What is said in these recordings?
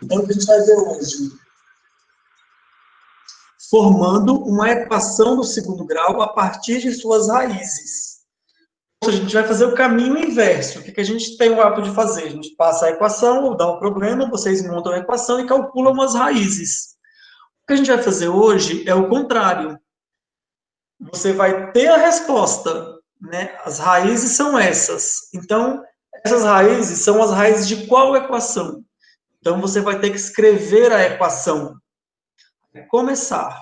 Então, o que a gente vai ver hoje? Formando uma equação do segundo grau a partir de suas raízes. Ou seja, a gente vai fazer o caminho inverso. O que a gente tem o hábito de fazer? A gente passa a equação, ou dá um problema, vocês montam a equação e calculam as raízes. O que a gente vai fazer hoje é o contrário. Você vai ter a resposta, né? As raízes são essas. Então, essas raízes são as raízes de qual equação? Então, você vai ter que escrever a equação. Começar.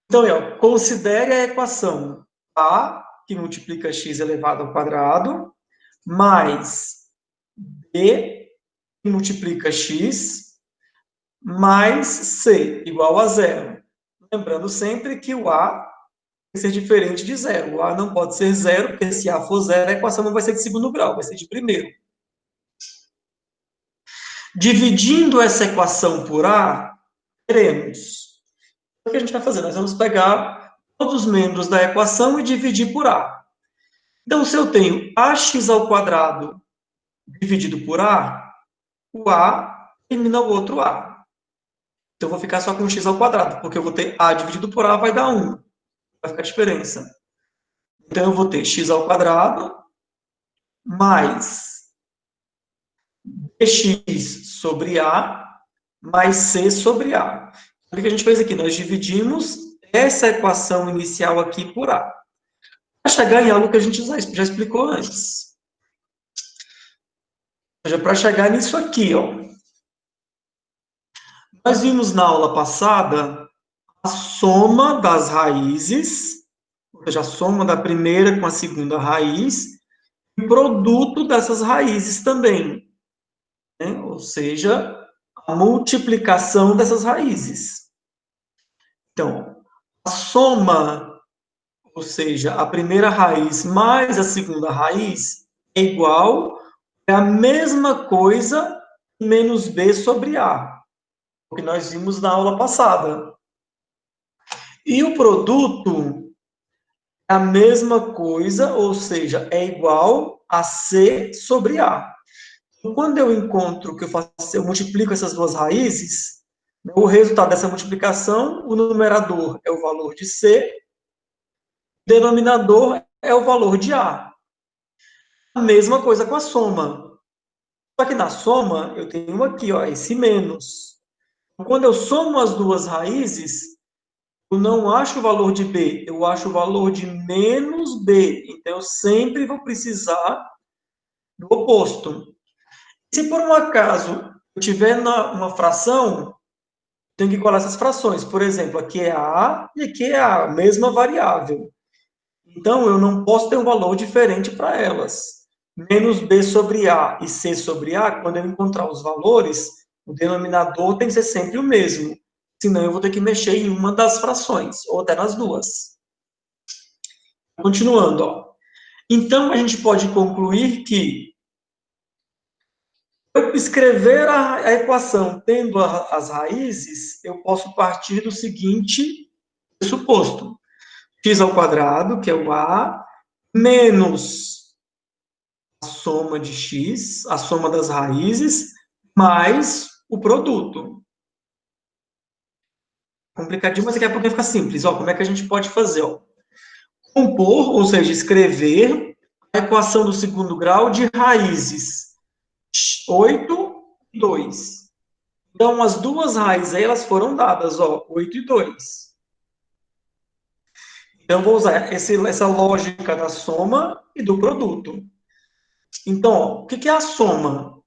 Então, considere a equação A, que multiplica x elevado ao quadrado, mais B, que multiplica x, mais C, igual a zero. Lembrando sempre que o A tem que ser diferente de zero. O A não pode ser zero, porque se A for zero, a equação não vai ser de segundo grau, vai ser de primeiro. Dividindo essa equação por A, teremos. O que a gente vai fazer? Nós vamos pegar todos os membros da equação e dividir por A. Então, se eu tenho ax ao quadrado dividido por A, o A elimina o outro A. Então, eu vou ficar só com x ao quadrado, porque eu vou ter A dividido por A vai dar 1. Vai ficar a diferença. Então, eu vou ter x ao quadrado mais dx sobre A mais c sobre A. O que a gente fez aqui? Nós dividimos essa equação inicial aqui por A. Para chegar em algo que a gente já explicou antes. Ou seja, para chegar nisso aqui, ó. Nós vimos na aula passada a soma das raízes, ou seja, a soma da primeira com a segunda raiz, e o produto dessas raízes também, né? Ou seja, a multiplicação dessas raízes. Então, a soma, ou seja, a primeira raiz mais a segunda raiz, é igual, é a mesma coisa menos b sobre a, o que nós vimos na aula passada. E o produto é a mesma coisa, ou seja, é igual a C sobre A. Então, quando eu encontro que eu faço, eu multiplico essas duas raízes, o resultado dessa multiplicação, o numerador é o valor de C, o denominador é o valor de A. A mesma coisa com a soma. Só que na soma, eu tenho aqui, ó, esse menos. Quando eu somo as duas raízes, eu não acho o valor de B, eu acho o valor de menos B. Então, eu sempre vou precisar do oposto. Se por um acaso eu tiver uma fração, tenho que colar essas frações. Por exemplo, aqui é A e aqui é a mesma variável. Então, eu não posso ter um valor diferente para elas. Menos B sobre A e C sobre A, quando eu encontrar os valores, o denominador tem que ser sempre o mesmo. Senão, eu vou ter que mexer em uma das frações, ou até nas duas. Continuando, ó. Então, a gente pode concluir que eu escrever a equação tendo as raízes, eu posso partir do seguinte pressuposto. X ao quadrado, que é o A, menos a soma de x, a soma das raízes, mais o produto. Complicadinho, mas daqui a pouco fica simples. Ó, como é que a gente pode fazer? Ó? Compor, ou seja, escrever a equação do segundo grau de raízes 8 e 2. Então, as duas raízes aí, elas foram dadas, ó, 8 e 2. Então, vou usar essa lógica da soma e do produto. Então, ó, o que é a soma?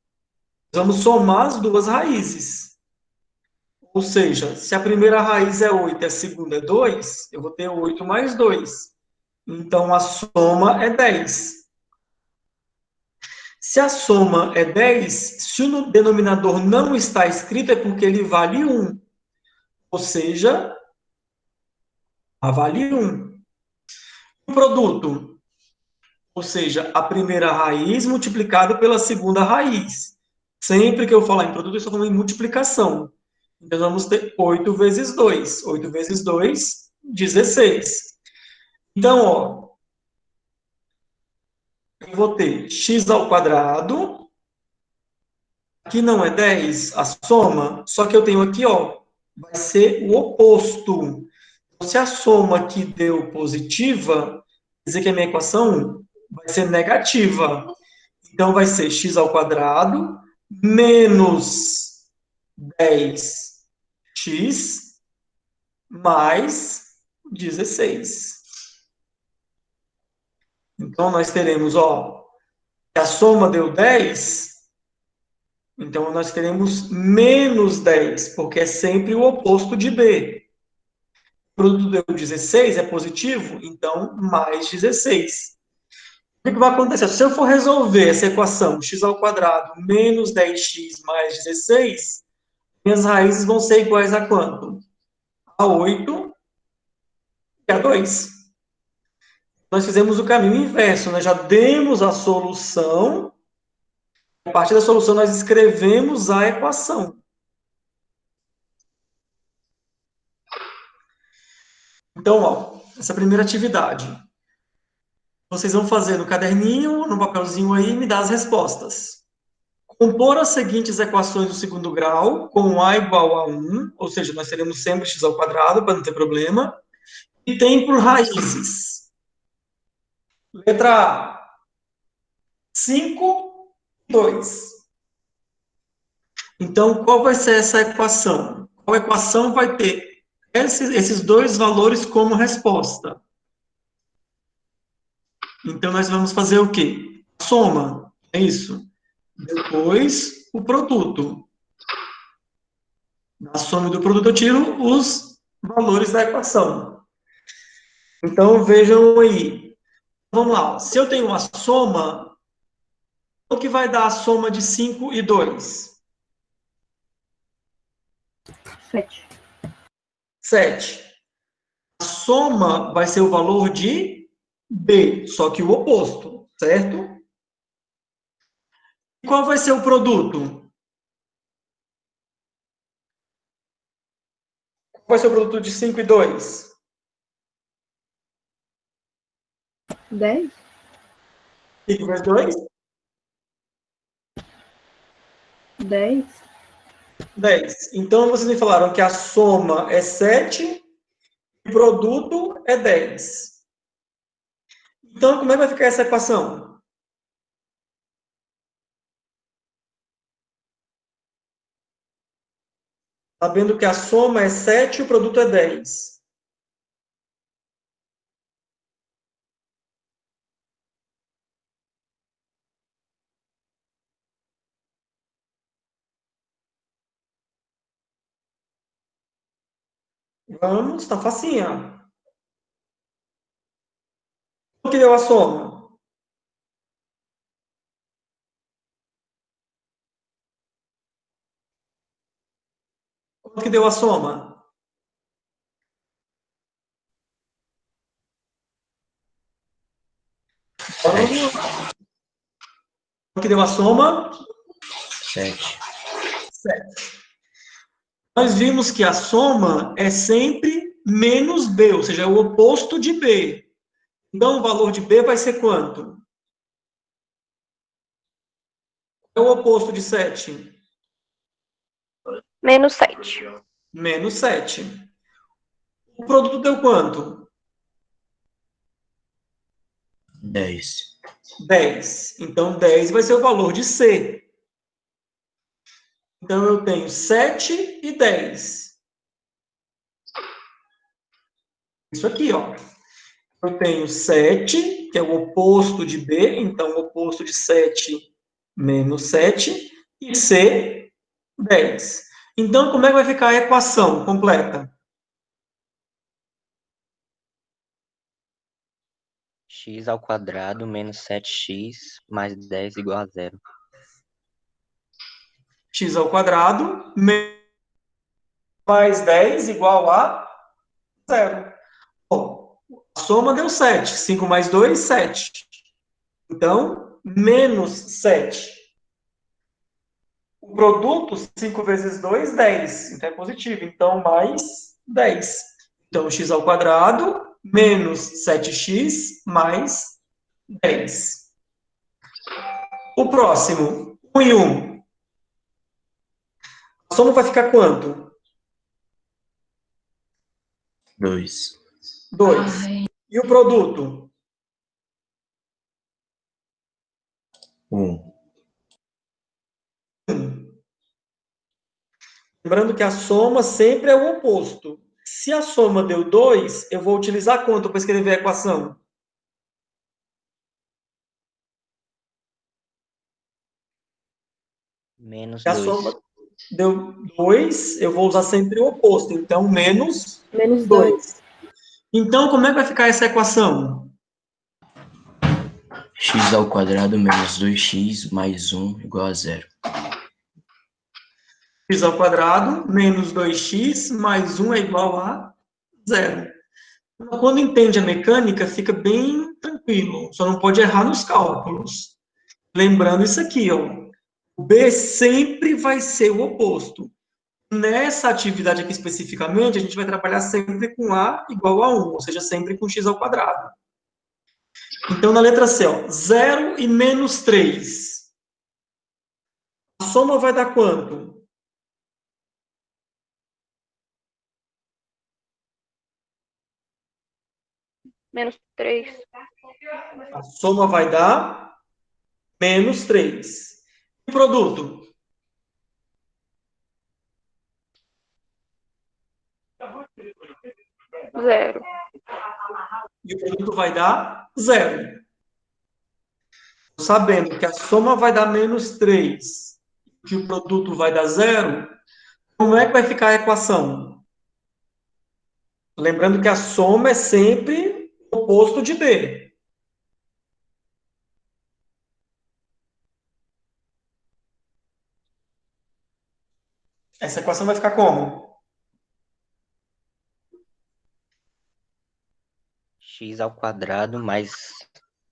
Vamos somar as duas raízes. Ou seja, se a primeira raiz é 8 e a segunda é 2, eu vou ter 8 mais 2. Então, a soma é 10. Se a soma é 10, se o denominador não está escrito, é porque ele vale 1. Ou seja, vale 1. O produto, ou seja, a primeira raiz multiplicado pela segunda raiz. Sempre que eu falar em produto, eu estou falando em multiplicação. Então, vamos ter 8 vezes 2. 8 vezes 2, 16. Então, ó, eu vou ter x ao quadrado Aqui não é 10 a soma, só que eu tenho aqui, ó, vai ser o oposto. Se a soma aqui deu positiva, quer dizer que a minha equação vai ser negativa. Então, vai ser x ao quadrado menos 10x mais 16. Então, nós teremos, ó, que a soma deu 10, então nós teremos menos 10, porque é sempre o oposto de b. O produto deu 16, é positivo, então mais 16. O que vai acontecer? Se eu for resolver essa equação, x ao quadrado menos 10x mais 16, minhas raízes vão ser iguais a quanto? A 8 e a 2. Nós fizemos o caminho inverso, nós já demos a solução, a partir da solução nós escrevemos a equação. Então, ó, essa primeira atividade, vocês vão fazer no caderninho, no papelzinho aí, e me dar as respostas. Compor as seguintes equações do segundo grau, com a igual a 1, ou seja, nós teremos sempre x ao quadrado, para não ter problema, e tem por raízes. Letra A, 5, 2. Então, qual vai ser essa equação? Qual equação vai ter esses dois valores como resposta? Então, nós vamos fazer o quê? Soma, é isso. Depois, o produto. Na soma do produto, eu tiro os valores da equação. Então, vejam aí. Vamos lá. Se eu tenho uma soma, o que vai dar a soma de 5 e 2? 7. 7. A soma vai ser o valor de B, só que o oposto, certo? E qual vai ser o produto? Qual vai ser o produto de 5 e 2? 10. 5 vezes 2? 10. 10. Então, vocês me falaram que a soma é 7 e o produto é 10. Então, como é que vai ficar essa equação? Sabendo que a soma é 7 e o produto é 10. Vamos, tá facinha. O que deu a soma? Quanto que deu a soma? Quanto que deu a soma? 7. 7. Nós vimos que a soma é sempre menos B, ou seja, é o oposto de B. Então, o valor de B vai ser quanto? É o oposto de 7? Menos 7. Menos 7. O produto deu quanto? 10. 10. Então, 10 vai ser o valor de C. Então, eu tenho 7 e 10. Isso aqui, ó. Eu tenho 7, que é o oposto de B, então o oposto de 7 menos 7, e C, 10. Então, como é que vai ficar a equação completa? X ao quadrado menos 7x mais 10 igual a 0. X ao quadrado mais 10 igual a 0. Bom, a soma deu 7. 5 mais 2, 7. Então, menos 7. O produto, 5 vezes 2, 10. Então, é positivo. Então, mais 10. Então, x ao quadrado menos 7x mais 10. O próximo, 1 e 1. soma vai ficar quanto? 2. 2. E o produto? 1. 1. Lembrando que a soma sempre é o oposto. Se a soma deu 2, eu vou utilizar quanto para escrever a equação? Menos Se a 2. soma deu 2, eu vou usar sempre o oposto. Então, menos Menos 2. 2. Então, como é que vai ficar essa equação? X ao quadrado menos 2x mais 1 igual a 0. X ao quadrado menos 2x mais 1 é igual a 0. Quando entende a mecânica, fica bem tranquilo. Só não pode errar nos cálculos. Lembrando isso aqui, ó. O B sempre vai ser o oposto. Nessa atividade aqui especificamente, a gente vai trabalhar sempre com A igual a 1, ou seja, sempre com x ao quadrado. Então, na letra C, ó, 0 e menos 3. A soma vai dar quanto? Menos 3. A soma vai dar menos 3. E o produto? Zero. E o produto vai dar 0. Sabendo que a soma vai dar menos 3, que o produto vai dar 0, como é que vai ficar a equação? Lembrando que a soma é sempre o oposto de B. Essa equação vai ficar como? X ao quadrado mais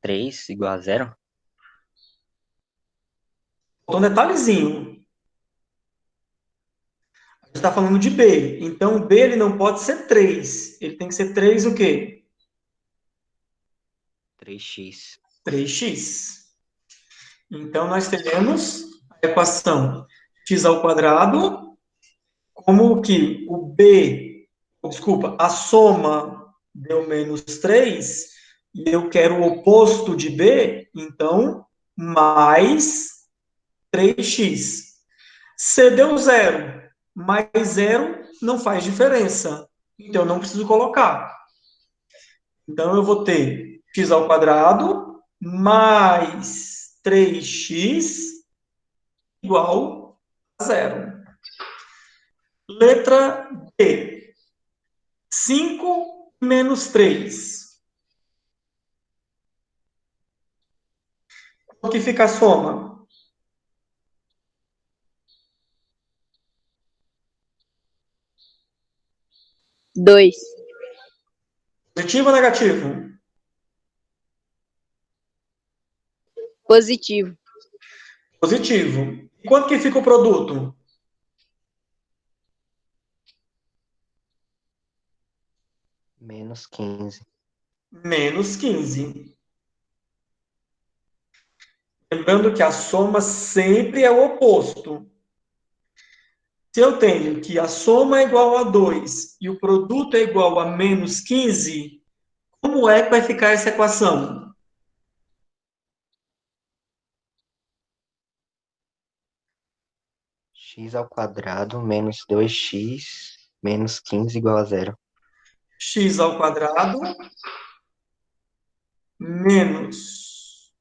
3 igual a 0. Então, um detalhezinho. A gente está falando de B. Então, B ele não pode ser 3. Ele tem que ser 3 o quê? 3x. 3x. Então, nós teremos a equação x ao quadrado, como que o B, desculpa, a soma deu menos 3, e eu quero o oposto de B, então, mais 3x. C deu 0, mais 0 não faz diferença. Então, eu não preciso colocar. Então, eu vou ter x ao quadrado mais 3x igual a 0. Letra D. 5 menos 3. O que fica a soma? Dois. Positivo ou negativo? Positivo. Positivo. E quanto que fica o produto? Menos 15. Menos 15. Lembrando que a soma sempre é o oposto. Se eu tenho que a soma é igual a 2 e o produto é igual a menos 15, como é que vai ficar essa equação? X ao quadrado menos 2x menos 15 igual a 0. X ao quadrado menos...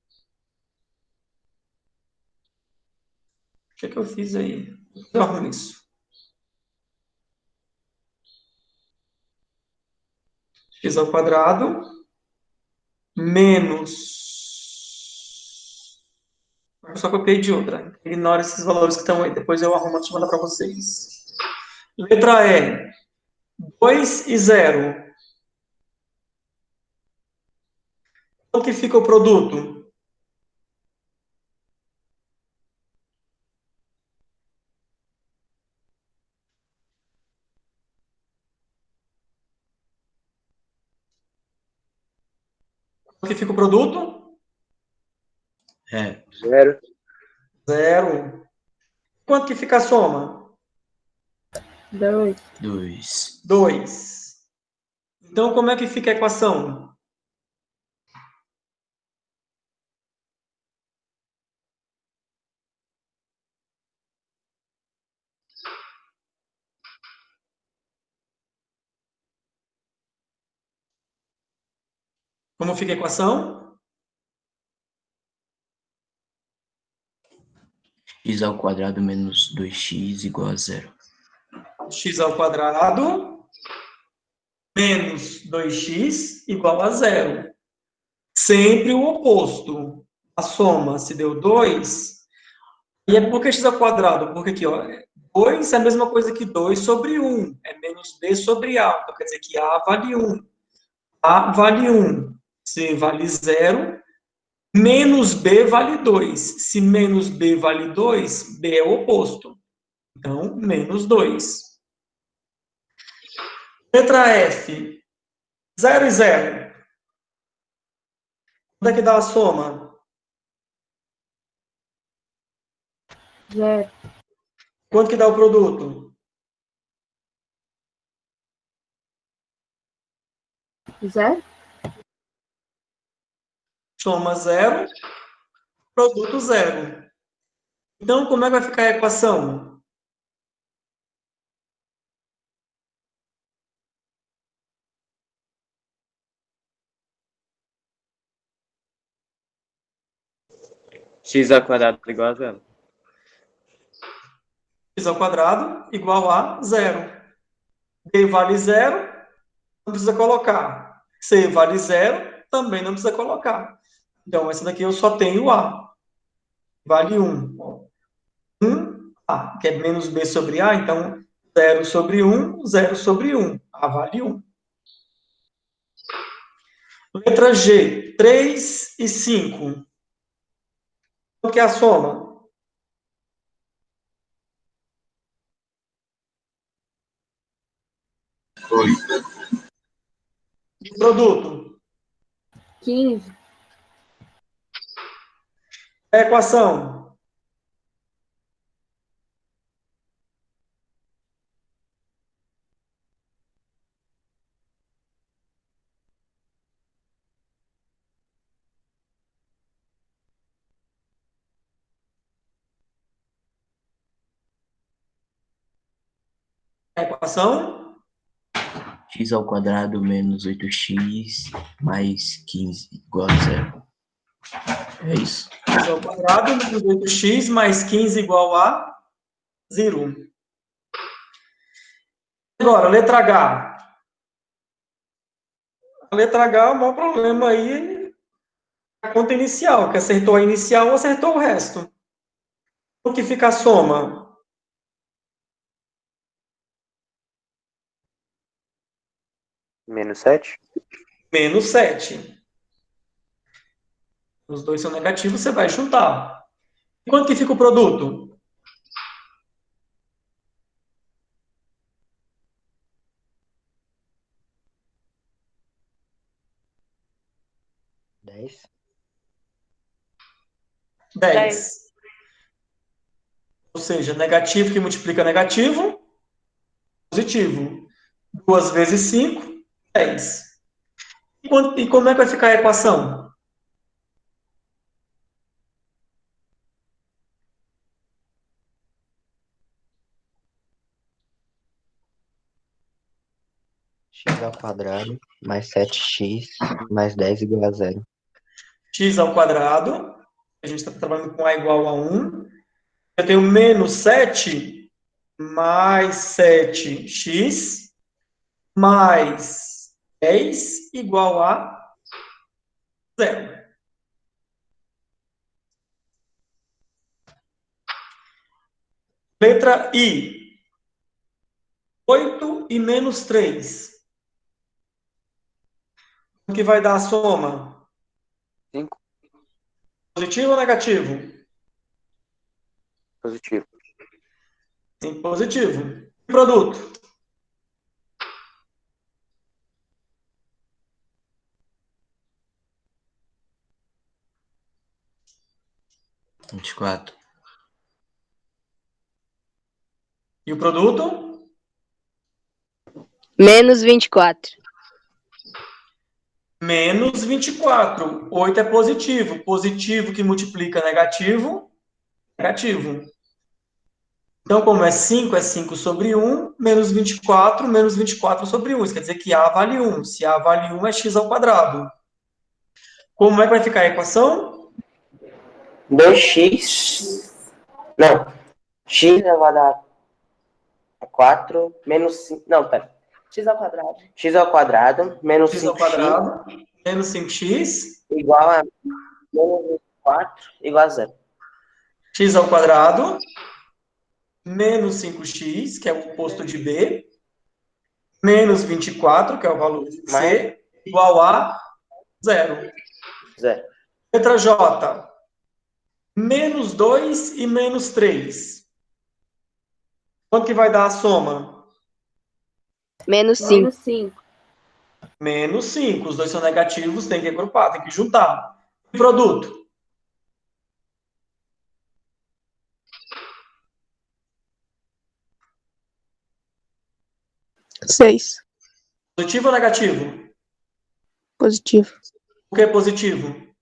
O que é que eu fiz aí? Eu arrumo isso. X ao quadrado menos... Eu só copiei de outra. Ignora esses valores que estão aí. Depois eu arrumo antes de mandar para vocês. Letra E. 2 e 0. Quanto que fica o produto? Quanto que fica o produto? É. Zero. 0. Quanto que fica a soma? 2. 2. 2. Então, como é que fica a equação? Como fica a equação? X ao quadrado menos 2x igual a 0. X ao quadrado menos 2x igual a 0. Sempre o oposto. A soma se deu 2. E é por que x ao quadrado? Porque aqui, ó, 2 é a mesma coisa que 2 sobre 1. É menos b sobre a. Então, quer dizer que a vale 1. A vale 1. C vale 0. Menos b vale 2. Se menos b vale 2, b é o oposto. Então, menos 2. Letra F. 0 e 0. Quando é que dá a soma? 0. Quanto que dá o produto? 0. Soma 0, produto 0. Então, como é que vai ficar a equação? X ao quadrado igual a 0. X ao quadrado igual a 0. B vale 0, não precisa colocar. C vale 0, também não precisa colocar. Então, essa daqui eu só tenho A. Vale 1. 1A, que é menos B sobre A, então 0 sobre 1, 0 sobre 1. A vale 1. Letra G, 3 e 5. Qual que é a soma? E o produto? 15. É a equação? É a equação? X ao quadrado menos 8x mais 15 igual a 0. É isso. X ao quadrado menos 8x mais 15 igual a 0. Agora, letra H. A letra H, o maior problema aí é a conta inicial, que acertou a inicial ou acertou o resto. O que fica a soma? Menos 7. Menos 7. Os dois são negativos, você vai juntar. E quanto que fica o produto? Dez. 10. Ou seja, negativo que multiplica negativo, positivo. 2 vezes 5, 10. E como é que vai ficar a equação? X ao quadrado mais 7x mais 10 igual a 0. X ao quadrado, a gente está trabalhando com A igual a 1. Eu tenho menos 7 mais 7x mais 10 igual a 0. Letra I. 8 e menos 3. O que vai dar a soma? 5. Positivo ou negativo? Positivo. Sim, positivo. Produto. Vinte 24. E o produto? Menos 24. Menos 24. 8 é positivo. Positivo que multiplica negativo, negativo. Então, como é 5 sobre 1, menos 24 sobre 1. Isso quer dizer que A vale 1. Se A vale 1, é x ao quadrado. Como é que vai ficar a equação? 2x. Não. X elevado a 4 menos 5. Não, pera. X ao quadrado. X ao quadrado menos X ao 5x quadrado, menos 5x, igual a menos 24 igual a 0. x ao quadrado, menos 5x, que é o oposto de B, menos 24, que é o valor de C, igual a 0. 0. Letra J, menos 2 e menos 3. Quanto que vai dar a soma? Menos 5. Menos 5. Menos 5. Os dois são negativos, tem que agrupar, tem que juntar. E produto? Seis. Positivo ou negativo? Positivo. O que é positivo?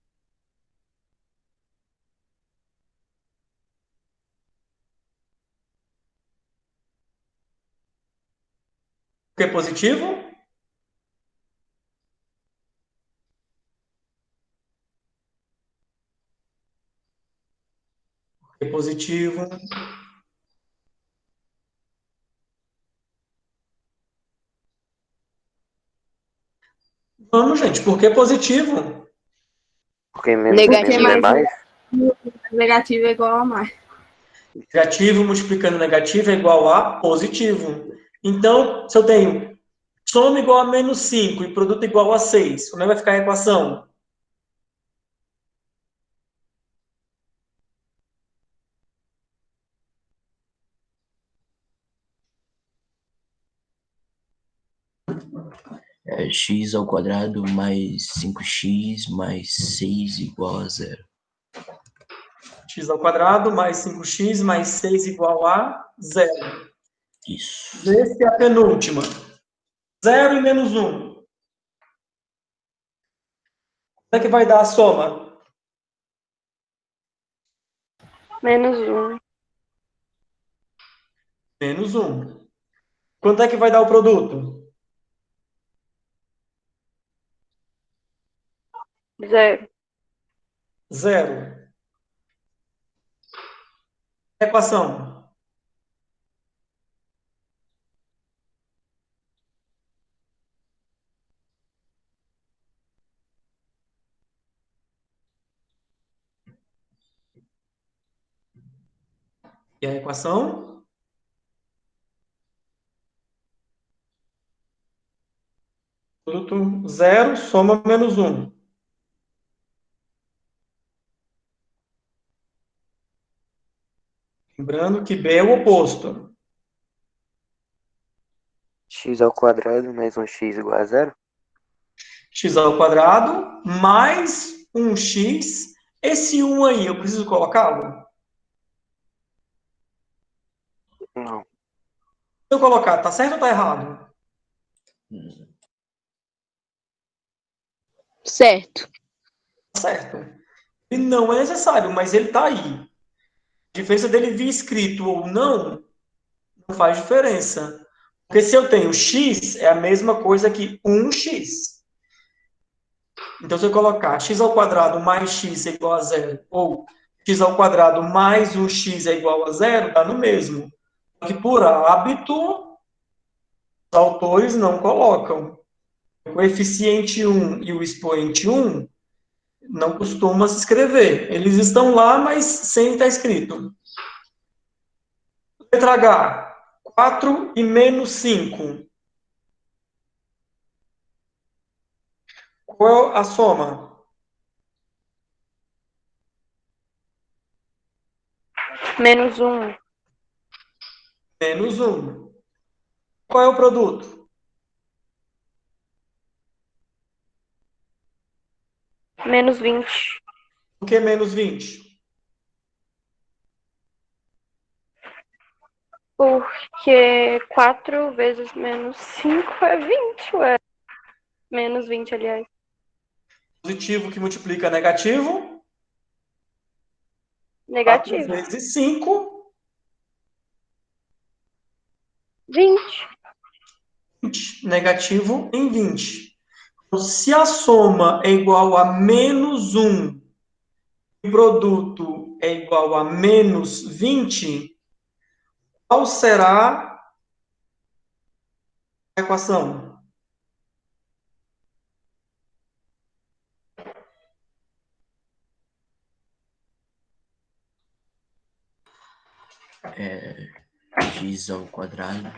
O que é positivo? O que é positivo? Vamos, gente, por que positivo? Porque menos Negativo. menos é mais. Negativo é igual a mais. Negativo multiplicando negativo é igual a positivo. Então, se eu tenho soma igual a menos 5 e produto igual a 6, como é que vai ficar a equação? É x ao quadrado mais 5x mais 6 igual a 0. X ao quadrado mais 5x mais 6 igual a 0. Isso. Essa é a penúltima. 0 e menos 1. Como é que vai dar a soma? Menos 1. Menos 1. Quanto é que vai dar o produto? 0. 0. Equação. E a equação? Produto 0, soma menos 1. Lembrando que B é o oposto. X ao quadrado mais um x igual a 0. X ao quadrado mais 1x. Esse 1 aí, eu preciso colocá-lo? Não. Se eu colocar, tá certo ou tá errado? Certo. Tá certo. Ele não é necessário, mas ele tá aí. A diferença dele vir escrito ou não faz diferença. Porque se eu tenho x, é a mesma coisa que 1x. Então, se eu colocar x ao quadrado mais x é igual a 0, ou x ao quadrado mais 1x é igual a 0, dá no mesmo. Só que, por hábito, os autores não colocam. O coeficiente 1 e o expoente 1 não costuma se escrever. Eles estão lá, mas sem estar escrito. Letra H, 4 e menos 5. Qual é a soma? Menos 1. Menos 1. Qual é o produto? Menos 20. O que é menos 20? Porque 4 vezes menos 5 é 20, ué. Menos 20, aliás. Positivo que multiplica negativo. 4 Negativo. vezes 5, 20. 20. Negativo em 20. Então, se a soma é igual a menos 1 e o produto é igual a menos 20, qual será a equação? X ao quadrado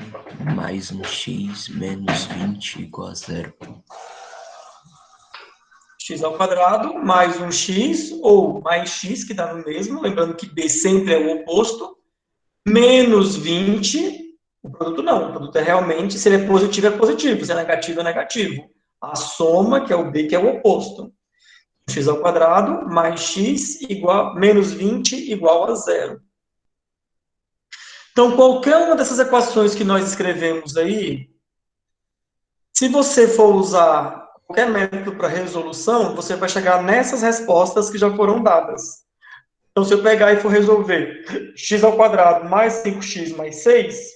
mais um x menos 20 igual a zero. X ao quadrado mais um x, ou mais x, que dá no mesmo, lembrando que b sempre é o oposto, menos 20, o produto não, o produto é realmente, se ele é positivo, se é negativo, é negativo. A soma, que é o b, que é o oposto. X ao quadrado mais x igual, menos 20 igual a zero. Então, qualquer uma dessas equações que nós escrevemos aí, se você for usar qualquer método para resolução, você vai chegar nessas respostas que já foram dadas. Então, se eu pegar e for resolver x ao quadrado mais 5x mais 6,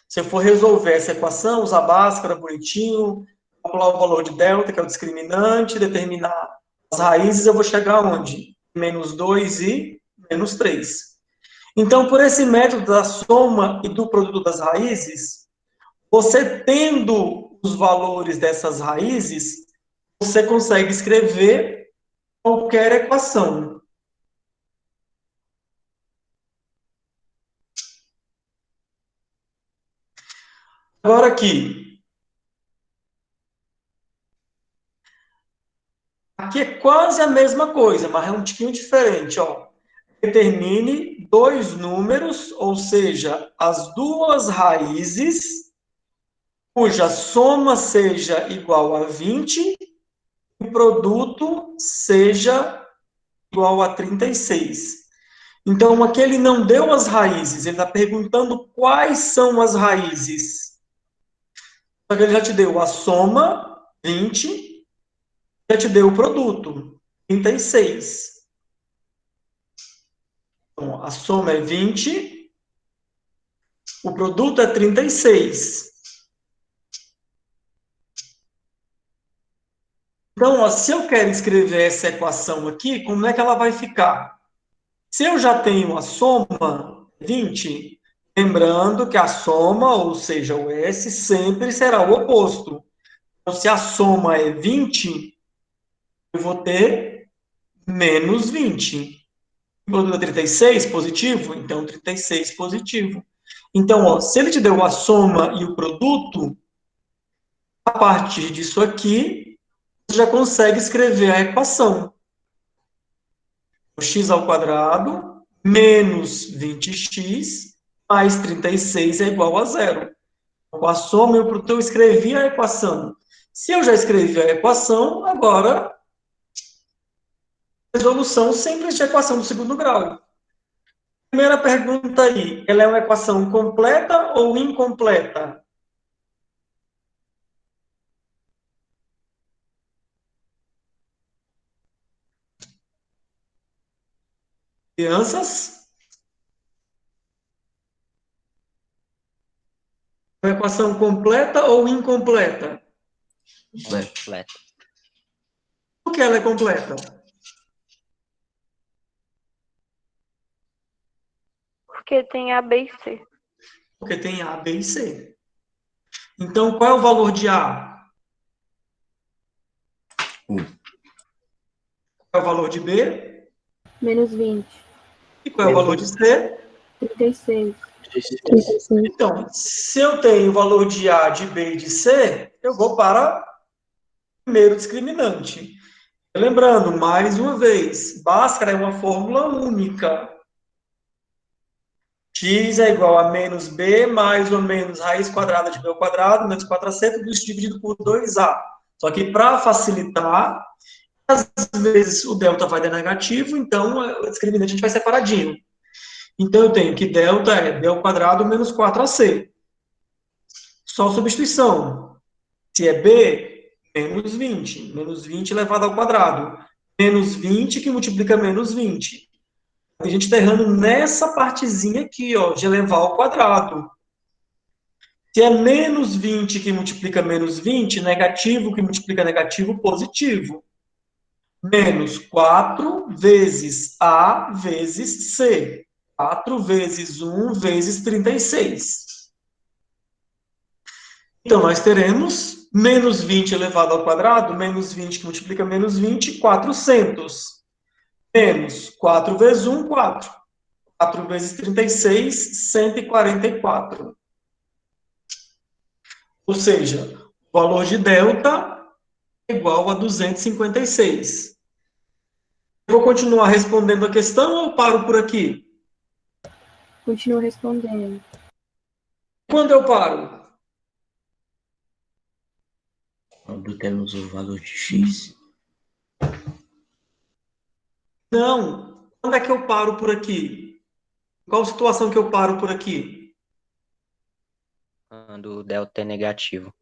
se eu for resolver essa equação, usar Bhaskara bonitinho, calcular o valor de delta, que é o discriminante, determinar as raízes, eu vou chegar aonde? Menos 2 e menos 3. Então, por esse método da soma e do produto das raízes, você tendo os valores dessas raízes, você consegue escrever qualquer equação. Agora aqui. Aqui é quase a mesma coisa, mas é um tiquinho diferente, ó. Determine dois números, ou seja, as duas raízes, cuja soma seja igual a 20 e o produto seja igual a 36. Então, aqui ele não deu as raízes, ele está perguntando quais são as raízes. Só que ele já te deu a soma, 20, já te deu o produto, 36. Então, a soma é 20, o produto é 36. Então, ó, se eu quero escrever essa equação aqui, como é que ela vai ficar? Se eu já tenho a soma, 20, lembrando que a soma, ou seja, o S, sempre será o oposto. Então, se a soma é 20, eu vou ter menos 20. O produto é 36, positivo? Então, 36 positivo. Então, ó, se ele te deu a soma e o produto, a partir disso aqui, você já consegue escrever a equação. X ao quadrado menos 20x mais 36 é igual a zero. Com a soma, eu escrevi a equação. Se eu já escrevi a equação, agora, resolução simples de equação do segundo grau. Primeira pergunta aí, ela é uma equação completa ou incompleta? Crianças? É uma equação completa ou incompleta? Completo. Por que ela é completa? Porque tem A, B e C. Porque tem A, B e C. Então, qual é o valor de A? 1. Qual é o valor de B? Menos 20. E qual é o valor de C? 36. 36. Então, se eu tenho o valor de A, de B e de C, eu vou para o primeiro discriminante. Lembrando, mais uma vez, Bhaskara é uma fórmula única. X é igual a menos B mais ou menos raiz quadrada de B ao quadrado, menos 4AC, tudo isso dividido por 2A. Só que, para facilitar, às vezes o delta vai dar negativo, então o discriminante a gente vai separadinho. Então, eu tenho que delta é B ao quadrado menos 4AC. Só substituição. Se é B, menos 20. Menos 20 elevado ao quadrado. Menos 20 que multiplica menos 20. A gente está errando nessa partezinha aqui, ó, de elevar ao quadrado. Se é menos 20 que multiplica menos 20, negativo que multiplica negativo, positivo. Menos 4 vezes A vezes C. 4 vezes 1 vezes 36. Então, nós teremos menos 20 elevado ao quadrado, menos 20 que multiplica menos 20, 400. Menos 4 vezes 1, 4. 4 vezes 36, 144. Ou seja, o valor de delta é igual a 256. Eu vou continuar respondendo a questão ou paro por aqui? Continua respondendo. Quando eu paro? Quando temos o valor de x, Não. Quando é que eu paro por aqui? Qual situação que eu paro por aqui? Quando o delta é negativo.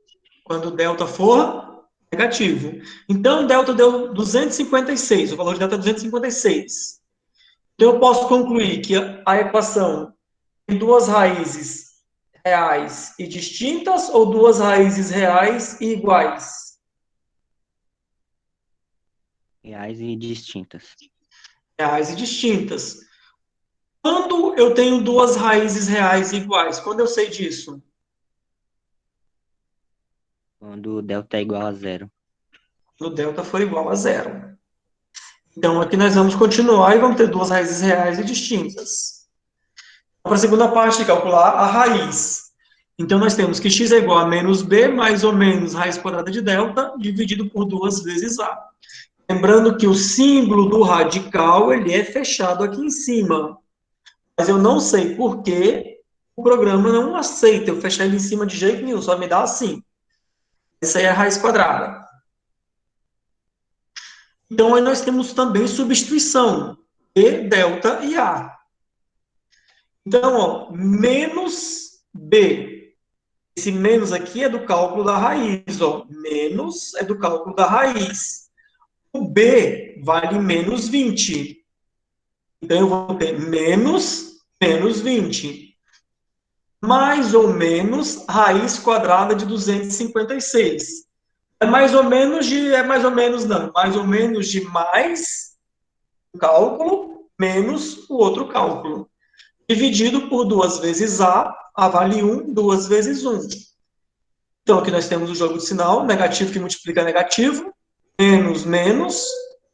Quando o delta for negativo. Então, o delta deu 256. O valor de delta é 256. Então, eu posso concluir que a equação tem duas raízes reais e distintas ou duas raízes reais e iguais? Reais e distintas. Reais e distintas. Quando eu tenho duas raízes reais e iguais? Quando eu sei disso? Quando o delta é igual a zero. Quando o delta for igual a zero. Então, aqui nós vamos continuar e vamos ter duas raízes reais e distintas. Para a segunda parte, calcular a raiz. Então, nós temos que x é igual a menos b mais ou menos raiz quadrada de delta dividido por 2 vezes a. Lembrando que o símbolo do radical, ele é fechado aqui em cima. Mas eu não sei por que o programa não aceita eu fechar ele em cima de jeito nenhum, só me dá assim. Essa aí é a raiz quadrada. Então, aí nós temos também substituição. B, delta e A. Então, ó, menos B. Esse menos aqui é do cálculo da raiz, ó. Menos é do cálculo da raiz. O B vale menos 20. Então, eu vou ter menos 20. Mais ou menos raiz quadrada de 256. É mais ou menos de mais o cálculo menos o outro cálculo. Dividido por 2 vezes A vale 1, 2 vezes 1. Então, aqui nós temos o jogo de sinal, negativo que multiplica negativo, menos,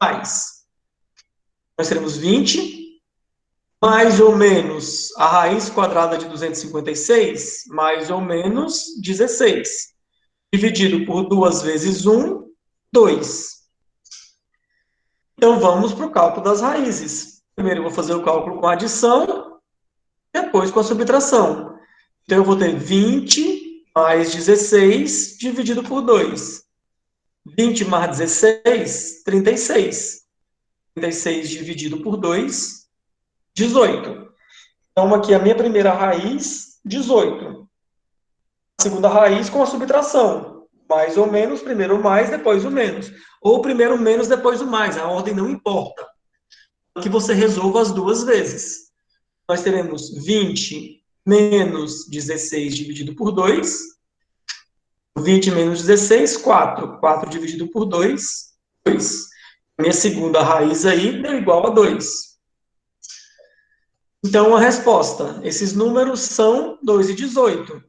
mais. Nós teremos 20, mais ou menos a raiz quadrada de 256, mais ou menos 16. Dividido por 2 vezes 1, 2. Então, vamos para o cálculo das raízes. Primeiro, eu vou fazer o cálculo com a adição, depois com a subtração. Então, eu vou ter 20 mais 16 dividido por 2. 20 mais 16, 36. 36 dividido por 2, 18. Então, aqui a minha primeira raiz, 18. A segunda raiz com a subtração. Mais ou menos, primeiro o mais, depois o menos. Ou primeiro o menos, depois o mais. A ordem não importa. Que você resolva as duas vezes. Nós teremos 20 menos 16 dividido por 2. 20 menos 16, 4. 4 dividido por 2, 2. Minha segunda raiz aí deu igual a 2. Então, a resposta. Esses números são 2 e 18.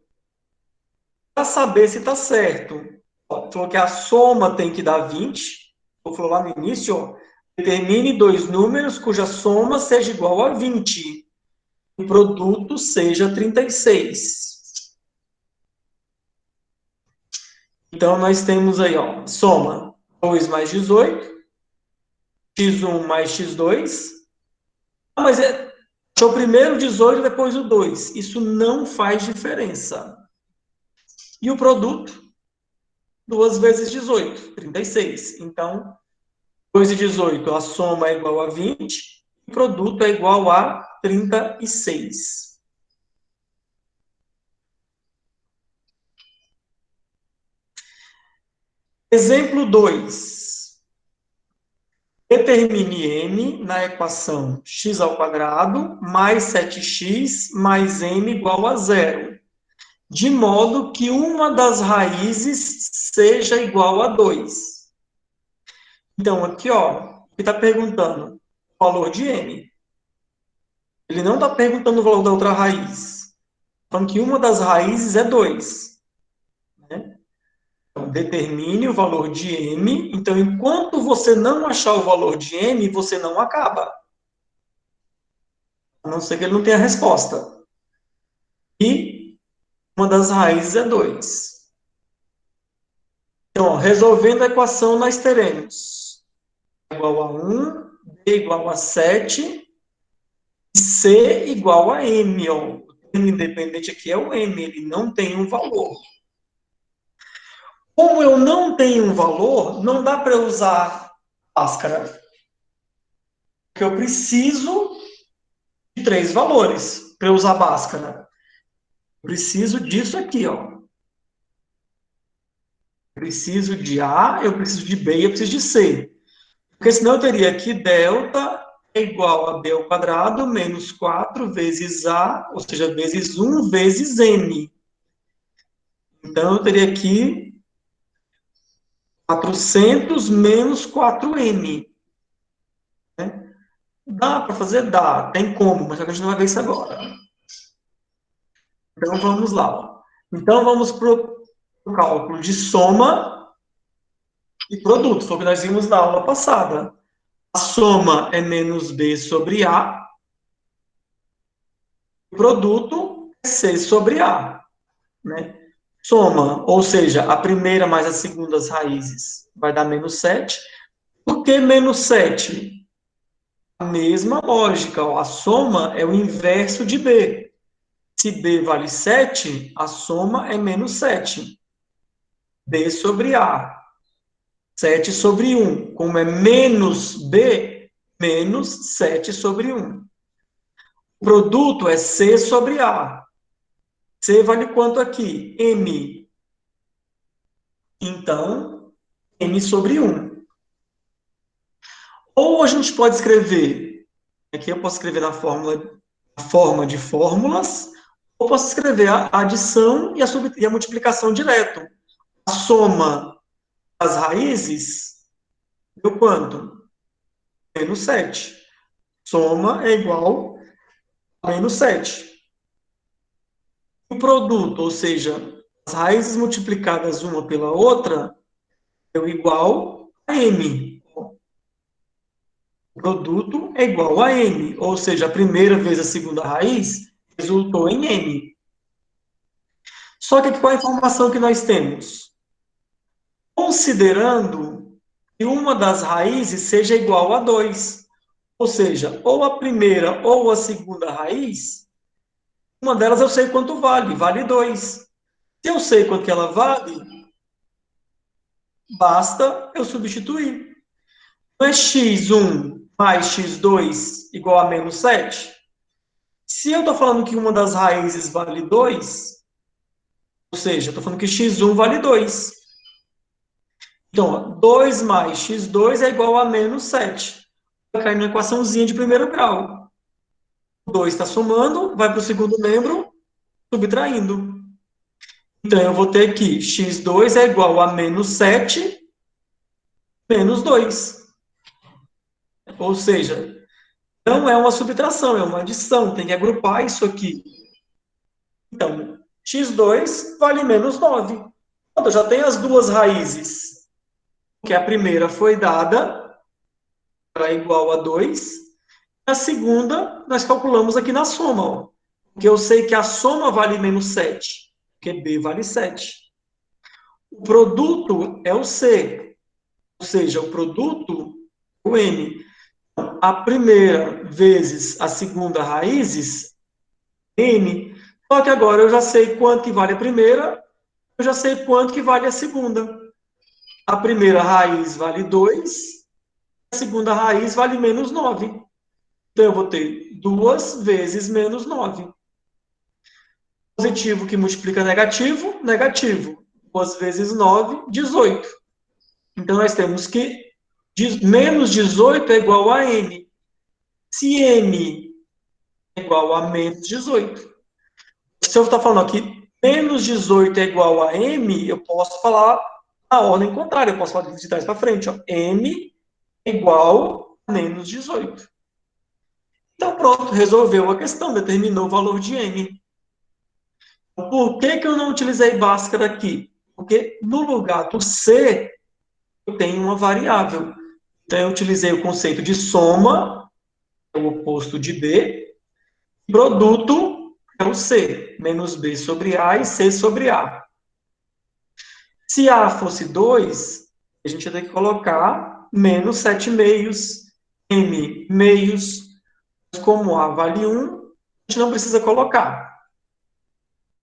Para saber se está certo, falou que a soma tem que dar 20. Falou lá no início, ó, determine dois números cuja soma seja igual a 20. O produto seja 36. Então, nós temos aí, ó, soma 2 mais 18, x1 mais x2. Ah, mas é o primeiro 18 e depois o 2. Isso não faz diferença. E o produto? 2 vezes 18, 36. Então, 2 e 18, a soma é igual a 20, o produto é igual a 36. Exemplo 2. Determine m na equação x² mais 7x mais m igual a 0, de modo que uma das raízes seja igual a 2. Então, aqui, ó, ele está perguntando o valor de m. Ele não está perguntando o valor da outra raiz. Falando que uma das raízes é 2. Né? Então, determine o valor de m. Então, enquanto você não achar o valor de m, você não acaba. A não ser que ele não tenha resposta. E uma das raízes é 2. Então, ó, resolvendo a equação, nós teremos A igual a 1, B igual a 7, e C igual a M. Ó. O termo independente aqui é o M, ele não tem um valor. Como eu não tenho um valor, não dá para eu usar Bhaskara. Porque eu preciso de 3 valores para eu usar Bhaskara. Eu preciso disso aqui, ó. Preciso de A, eu preciso de B e eu preciso de C. Porque senão eu teria aqui delta é igual a B ao quadrado menos 4 vezes A, ou seja, vezes 1 vezes M. Então, eu teria aqui 400 menos 4M. Né? Dá para fazer? Dá. Tem como, mas a gente não vai ver isso agora. Então, vamos lá. Ó. Então, vamos para o cálculo de soma e produto. Foi o que nós vimos na aula passada. A soma é menos B sobre A. O produto é C sobre A. Né? Soma, ou seja, a primeira mais as segundas raízes vai dar menos 7. Por que menos 7? A mesma lógica. Ó, a soma é o inverso de B. Se B vale 7, a soma é menos 7. B sobre A. 7 sobre 1. Como é menos B, menos 7 sobre 1. O produto é C sobre A. C vale quanto aqui? M. Então, M sobre 1. Ou a gente pode escrever, aqui eu posso escrever na forma de fórmulas, ou posso escrever a adição e a multiplicação direto. A soma das raízes deu quanto? Menos 7. Soma é igual a menos 7. O produto, ou seja, as raízes multiplicadas uma pela outra, deu igual a M. O produto é igual a M, ou seja, a primeira vezes a segunda raiz resultou em M. Só que qual é a informação que nós temos? Considerando que uma das raízes seja igual a 2, ou seja, ou a primeira ou a segunda raiz, uma delas eu sei quanto vale, vale 2. Se eu sei quanto que ela vale, basta eu substituir. Não é x1 mais x2 igual a menos 7? Se eu estou falando que uma das raízes vale 2, ou seja, eu estou falando que x1 vale 2. Então, ó, 2 mais x2 é igual a menos 7. Vai cair numa equaçãozinha de primeiro grau. O 2 está somando, vai para o segundo membro, subtraindo. Então, eu vou ter aqui x2 é igual a menos 7 menos 2. Ou seja, não é uma subtração, é uma adição. Tem que agrupar isso aqui. Então, x2 vale menos 9. Eu já tenho as duas raízes. Que a primeira foi dada para igual a 2. A segunda, nós calculamos aqui na soma. Ó, porque eu sei que a soma vale menos 7. Porque B vale 7. O produto é o C. Ou seja, o produto, o M. A primeira vezes a segunda raízes, N. Só que agora eu já sei quanto que vale a primeira, eu já sei quanto que vale a segunda. A primeira raiz vale 2, a segunda raiz vale menos 9. Então, eu vou ter 2 vezes menos 9. Positivo que multiplica negativo, negativo. 2 vezes 9, 18. Então, nós temos que menos 18 é igual a n. Se n é igual a menos 18. Se eu estou falando aqui, menos 18 é igual a m, eu posso falar a ordem contrária. Eu posso falar de trás para frente. Ó. M é igual a menos 18. Então, pronto, resolveu a questão, determinou o valor de n. Por que eu não utilizei Bhaskara aqui? Porque no lugar do C, eu tenho uma variável. Então, eu utilizei o conceito de soma, que é o oposto de B, produto, que é o C, menos B sobre A e C sobre A. Se A fosse 2, a gente ia ter que colocar menos 7 meios, M meios. Como A vale 1, a gente não precisa colocar.